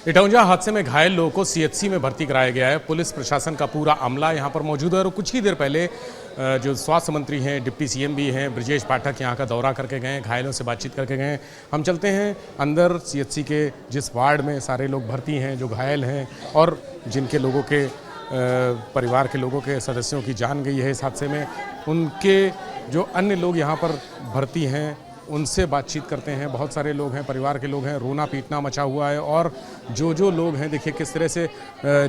इटौंजा हादसे में घायल लोगों को सीएचसी में भर्ती कराया गया है। पुलिस प्रशासन का पूरा अमला यहां पर मौजूद है और कुछ ही देर पहले जो स्वास्थ्य मंत्री हैं, डिप्टी सीएम भी हैं, ब्रजेश पाठक यहां का दौरा करके गए, घायलों से बातचीत करके गए। हम चलते हैं अंदर सीएचसी के जिस वार्ड में सारे लोग भर्ती हैं, जो घायल हैं और जिनके लोगों के परिवार के लोगों के सदस्यों की जान गई है इस हादसे में, उनके जो अन्य लोग यहाँ पर भर्ती हैं उनसे बातचीत करते हैं। बहुत सारे लोग हैं, परिवार के लोग हैं, रोना पीटना मचा हुआ है और जो लोग हैं देखिए किस तरह से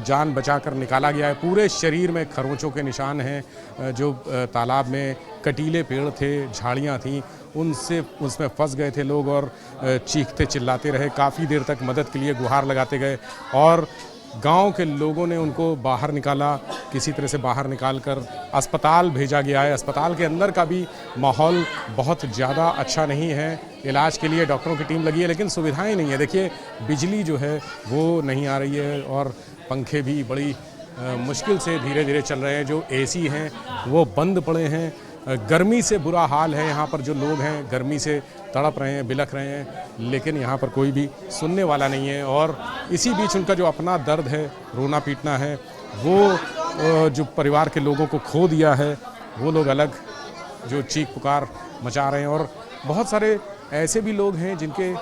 जान बचाकर निकाला गया है। पूरे शरीर में खरोंचों के निशान हैं। जो तालाब में कटीले पेड़ थे, झाड़ियाँ थीं, उसमें फंस गए थे लोग और चीखते चिल्लाते रहे। काफ़ी देर तक मदद के लिए गुहार लगाते गए और गांव के लोगों ने उनको बाहर निकाला। किसी तरह से बाहर निकालकर अस्पताल भेजा गया है। अस्पताल के अंदर का भी माहौल बहुत ज़्यादा अच्छा नहीं है। इलाज के लिए डॉक्टरों की टीम लगी है लेकिन सुविधाएं नहीं है। देखिए बिजली जो है वो नहीं आ रही है और पंखे भी बड़ी मुश्किल से धीरे धीरे चल रहे हैं। जो एसी हैं वो बंद पड़े हैं। गर्मी से बुरा हाल है। यहाँ पर जो लोग हैं गर्मी से तड़प रहे हैं, बिलख रहे हैं, लेकिन यहाँ पर कोई भी सुनने वाला नहीं है। और इसी बीच उनका जो अपना दर्द है, रोना पीटना है, वो जो परिवार के लोगों को खो दिया है, वो लोग अलग जो चीख पुकार मचा रहे हैं। और बहुत सारे ऐसे भी लोग हैं जिनके,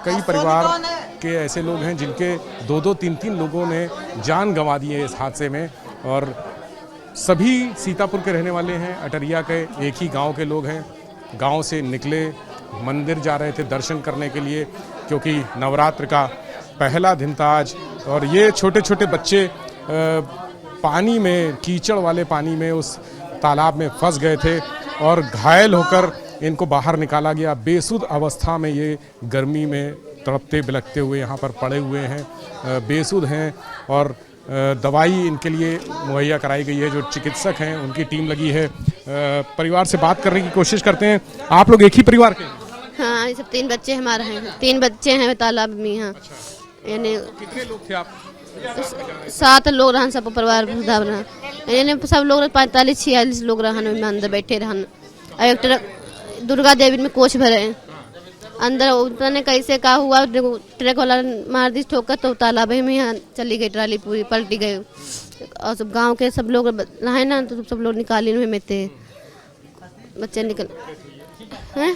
कई परिवार के ऐसे लोग हैं जिनके 2-2, 3-3 लोगों ने जान गंवा दी है इस हादसे में। और सभी सीतापुर के रहने वाले हैं, अटरिया के एक ही गांव के लोग हैं। गांव से निकले, मंदिर जा रहे थे दर्शन करने के लिए क्योंकि नवरात्र का पहला दिन था आज। और ये छोटे छोटे बच्चे पानी में, कीचड़ वाले पानी में उस तालाब में फंस गए थे और घायल होकर इनको बाहर निकाला गया। बेसुध अवस्था में ये गर्मी में तड़पते बिलखते हुए यहाँ पर पड़े हुए हैं, बेसुध हैं। और दवाई इनके लिए मुहैया कराई गई है। जो चिकित्सक हैं उनकी टीम लगी है। परिवार से बात करने की कोशिश करते हैं। आप लोग एक ही परिवार के? हाँ, ये सब 3 बच्चे हमारे हैं। 3 बच्चे हैं तालाब में यहाँ। यानी कितने लोग थे आप? 7 लोग रहन, सब परिवार यानी सब लोग 45-46 लोग रहन में अंदर बैठे रहन। एक ट्रक दुर्गा देवी में कोच भरे हैं अंदर। उतने कैसे का हुआ, ट्रक वाला मार दी ठोकर तो तालाब में यहाँ चली गई, ट्राली पूरी पलटी गई। और सब गांव के सब लोग रहे ना, तो सब लोग निकाली में थे, बच्चे निकल हैं।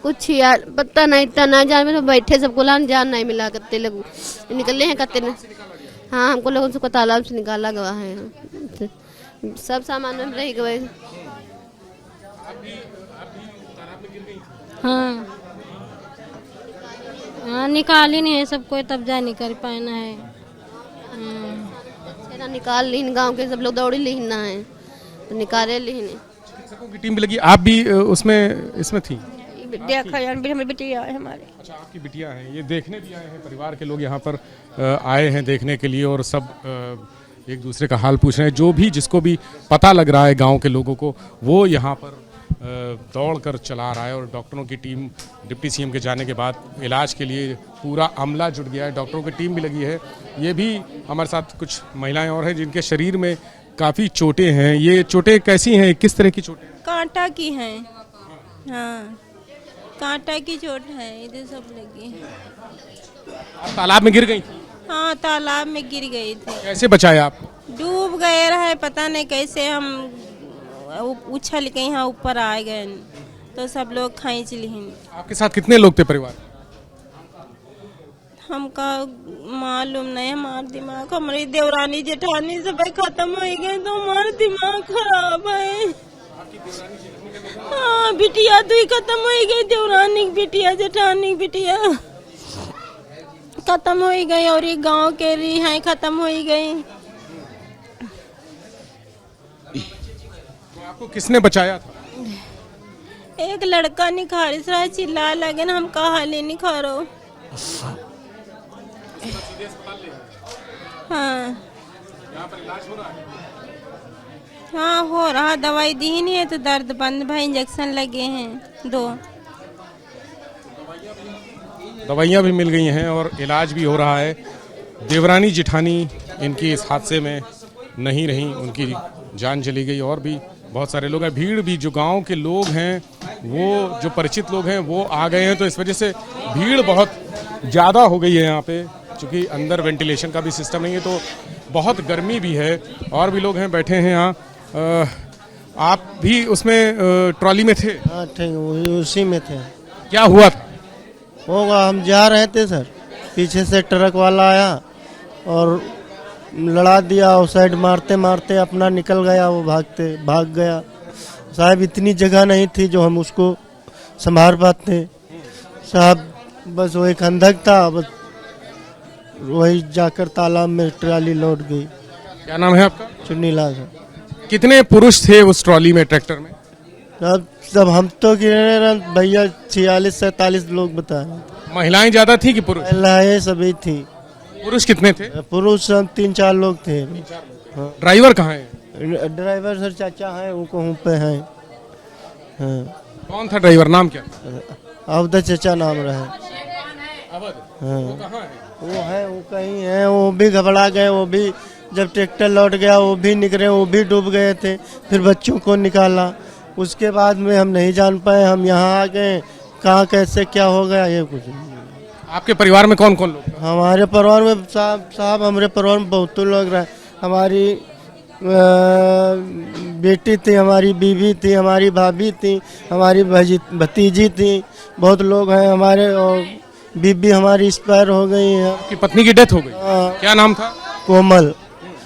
कुछ यार पता नहीं, इतना ना जान में बैठे सबको जान नहीं मिला। कत्ते लोग निकले हैं, कत्ते ने। हाँ, हमको लोगों से तालाब से निकाला गया है। सब सामान में रह गए। हाँ, निकाली नहीं है सब कोई, तब जा नहीं कर पाना है। निकाल ली, गांव के सब लोग दौड़ी ली ना है तो निकाले ली। चिकित्सकों की टीम भी लगी। आप भी उसमें इसमें थी? बिटिया है हमारे। अच्छा, आपकी बिटिया है। ये देखने भी आए हैं, परिवार के लोग यहाँ पर आए हैं देखने के लिए और सब एक दूसरे का हाल पूछ रहे हैं। जो भी जिसको भी पता लग रहा है गांव के लोगों को, वो यहाँ पर दौड़ कर चला रहा है। और डॉक्टरों की टीम डिप्टी सीएम के जाने के बाद इलाज के लिए पूरा अमला जुट गया है। डॉक्टरों की टीम भी लगी है। ये भी हमारे साथ कुछ महिलाएं और हैं जिनके शरीर में काफ़ी चोटें हैं। ये चोटें कैसी हैं, किस तरह की चोटें? कांटा की हैं। हाँ, कांटा की चोट है, इधर सब लगी है। आप तालाब में गिर गई थी? हाँ, तालाब में गिर गई थी। कैसे बचाया आप? डूब गए रहे, पता नहीं कैसे हम उछल के यहाँ ऊपर आ गए तो सब लोग खींच ली। आपके साथ कितने लोग थे परिवार? हमका मालूम नहीं। हमारा दिमाग, हमारी देवरानी जेठानी सब खत्म हो गए तो हमारा दिमाग खराब है। हाँ, बिटिया तो ही खत्म हो गई, देवरानी बिटिया, जेठानी बिटिया खत्म हो गई और ये गांव के रही हैं खत्म हो गई। तो आपको किसने बचाया था? एक लड़का निखारिश रहा, चिल्ला लगे हम कहा ले निखारो। हाँ, यहाँ पर इलाज हो रहा है? हाँ, हो रहा। दवाई दी नहीं है तो दर्द बंद भाई, इंजेक्शन लगे हैं 2। दवाइयाँ भी मिल गई हैं और इलाज भी हो रहा है। देवरानी जेठानी इनकी इस हादसे में नहीं रही, उनकी जान चली गई। और भी बहुत सारे लोग हैं। भीड़ भी, जो गांव के लोग हैं, वो जो परिचित लोग हैं वो आ गए हैं, तो इस वजह से भीड़ बहुत ज़्यादा हो गई है यहाँ पे, क्योंकि अंदर वेंटिलेशन का भी सिस्टम नहीं है, तो बहुत गर्मी भी है। और भी लोग हैं बैठे हैं यहाँ। आप भी उसमें ट्रॉली में थे? हाँ ठीक, उसी में थे। क्या हुआ था? होगा, हम जा रहे थे सर, पीछे से ट्रक वाला आया और लड़ा दिया। उस साइड मारते मारते अपना निकल गया, वो भाग गया। साहब इतनी जगह नहीं थी जो हम उसको संभाल पाते साहब, बस वो एक खंदक था, बस वही जाकर तालाब में ट्राली लौट गई। क्या नाम है आपका? चुन्नीलाल सर। कितने पुरुष थे उस ट्रॉली में, ट्रैक्टर में? सब हम तो गिरे भैया 46-47 लोग बता रहे थे। महिलाएं ज्यादा थी कि पुरुष? महिलाएं सभी थी। पुरुष कितने थे? पुरुष सब 3-4 लोग थे। हाँ। ड्राइवर कहाँ है? ड्राइवर सर चाचा हैं, वो कहूँ पे हैं। हाँ। कौन था ड्राइवर, नाम क्या? अवध चचा नाम रहे। अवध? हाँ। वो कहाँ है? वो है, वो कहीं है, वो भी घबरा गए। वो भी जब ट्रैक्टर लौट गया वो भी निकले, वो भी डूब गए थे। फिर बच्चों को निकाला, उसके बाद में हम नहीं जान पाए। हम यहाँ आ गए, कहाँ कैसे क्या हो गया ये कुछ नहीं। आपके परिवार में कौन कौन लोग? हमारे परिवार में साहब हमारे परिवार में बहुत लोग रहे। हमारी बेटी थी, हमारी बीवी थी, हमारी भाभी थी, हमारी भतीजी थी, बहुत लोग हैं हमारे। और बीबी हमारी एक्सपायर हो गई है। आपकी पत्नी की डेथ हो गई? क्या नाम था? कोमल।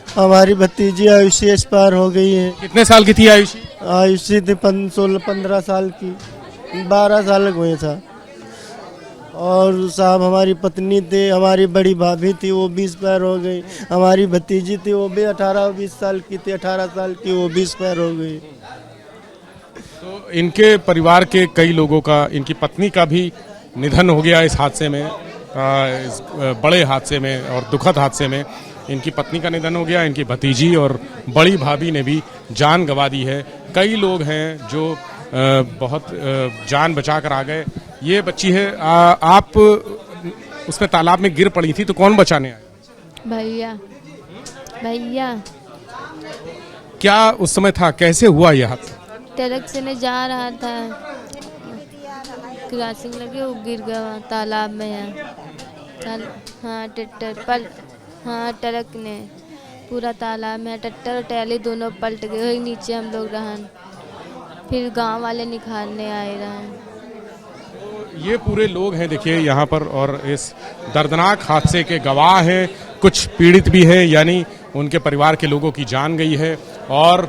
हमारी भतीजी आयुषी एक्सपायर हो गई है। कितने साल की थी आयुषी? आयुषी थी 15 साल की, 12 साल हुए था। और साहब हमारी पत्नी थी, हमारी बड़ी भाभी थी, वो भी एक्सपायर हो गई। हमारी भतीजी थी, वो भी 18-20 साल की थी, 18 साल की, वो भी एक्सपायर हो गई। तो इनके परिवार के कई लोगों का, इनकी पत्नी का भी निधन हो गया इस हादसे में, इस बड़े हादसे में और दुखद हादसे में। इनकी पत्नी का निधन हो गया, इनकी भतीजी और बड़ी भाभी ने भी जान गंवा दी है। कई लोग हैं जो बहुत जान बचा कर आ गए। ये बच्ची है, आप उसमें तालाब में गिर पड़ी थी, तो कौन बचाने आया? भैया क्या उस समय था, कैसे हुआ यह हादसा? ट्रक से ने जा रहा था, क्रॉसिंग लगे, वो गिर गया तालाब में है। हाँ ट्रक ने पूरा तालाब में, ट्रैक्टर और ट्रैली दोनों पलट गए। वही नीचे हम लोग रहन, फिर गांव वाले निकालने आए रहे। ये पूरे लोग हैं देखिए यहाँ पर, और इस दर्दनाक हादसे के गवाह हैं। कुछ पीड़ित भी हैं, यानी उनके परिवार के लोगों की जान गई है और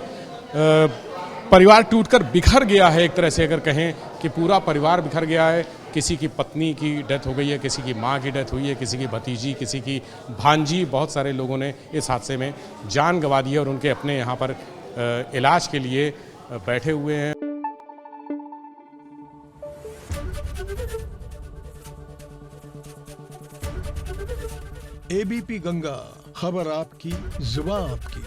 परिवार टूटकर बिखर गया है। एक तरह से अगर कहें कि पूरा परिवार बिखर गया है। किसी की पत्नी की डेथ हो गई है, किसी की माँ की डेथ हुई है, किसी की भतीजी, किसी की भांजी। बहुत सारे लोगों ने इस हादसे में जान गंवा दी है और उनके अपने यहाँ पर इलाज के लिए बैठे हुए हैं। एबीपी गंगा, खबर आपकी, जुबान आपकी।